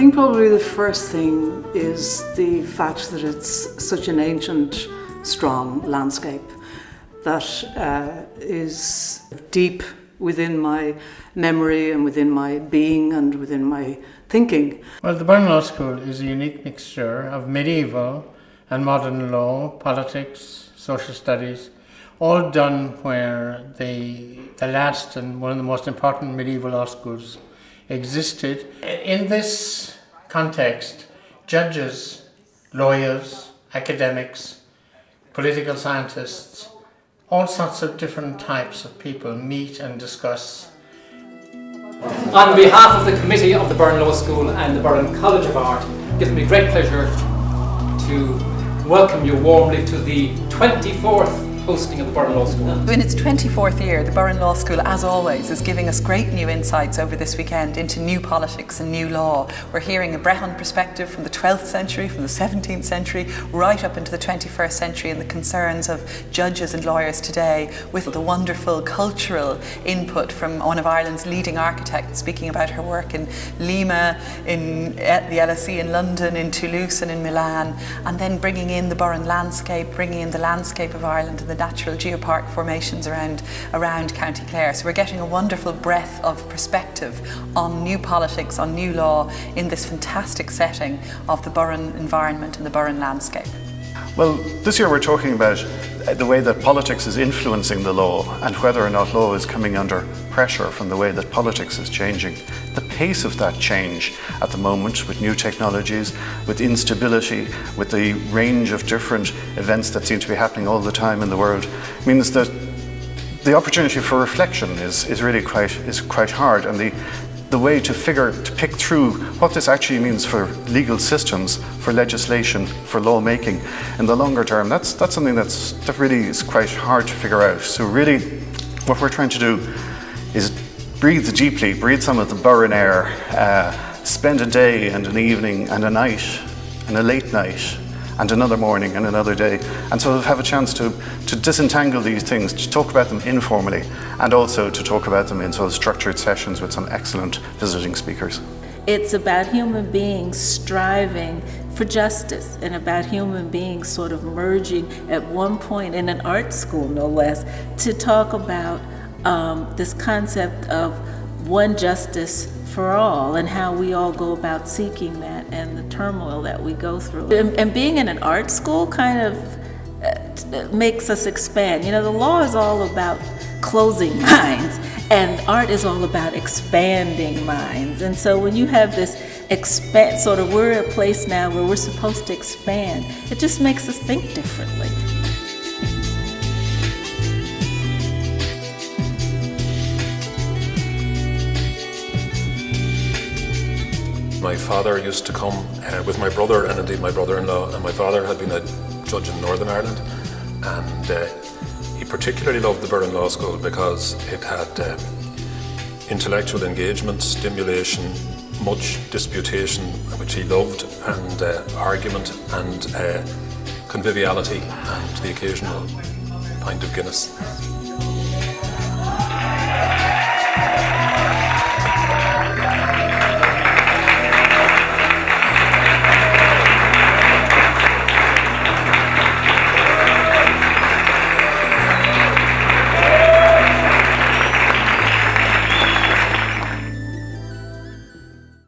think probably the first thing is the fact that it's such an ancient, strong landscape that is deep within my memory and within my being and within my thinking. Well, the Burren Law School is a unique mixture of medieval and modern law, politics, social studies, all done where the last and one of the most important medieval law schools existed. In this context, judges, lawyers, academics, political scientists, all sorts of different types of people meet and discuss. On behalf of the committee of the Burren Law School and the Burren College of Art, it gives me great pleasure to welcome you warmly to the 24th hosting of the Burren Law School. In its 24th year, the Burren Law School, as always, is giving us great new insights over this weekend into new politics and new law. We're hearing a Brehon perspective from the 12th century, from the 17th century, right up into the 21st century, and the concerns of judges and lawyers today, with the wonderful cultural input from one of Ireland's leading architects speaking about her work in Lima, in the LSE in London, in Toulouse and in Milan, and then bringing in the Burren landscape, bringing in the landscape of Ireland and the natural geopark formations around County Clare. So we're getting a wonderful breadth of perspective on new politics, on new law in this fantastic setting of the Burren environment and the Burren landscape. Well, this year we're talking about the way that politics is influencing the law and whether or not law is coming under pressure from the way that politics is changing. The pace of that change at the moment, with new technologies, with instability, with the range of different events that seem to be happening all the time in the world, means that the opportunity for reflection is really quite hard, and the way to pick through what this actually means for legal systems, for legislation, for lawmaking in the longer term, that's something that really is quite hard to figure out. So really what we're trying to do is breathe deeply, breathe some of the Burren air, spend a day and an evening and a night and a late night and another morning and another day, and sort of have a chance to disentangle these things, to talk about them informally, and also to talk about them in sort of structured sessions with some excellent visiting speakers. It's about human beings striving for justice, and about human beings sort of merging at one point in an art school, no less, to talk about this concept of one justice for all, and how we all go about seeking that, and the turmoil that we go through. And being in an art school kind of makes us expand. You know, the law is all about closing minds, and art is all about expanding minds. And so when you have this we're at a place now where we're supposed to expand, it just makes us think differently. My father used to come with my brother, and indeed my brother-in-law, and my father had been a judge in Northern Ireland, and he particularly loved the Burren Law School because it had intellectual engagement, stimulation, much disputation, which he loved, and argument, and conviviality, and the occasional pint of Guinness.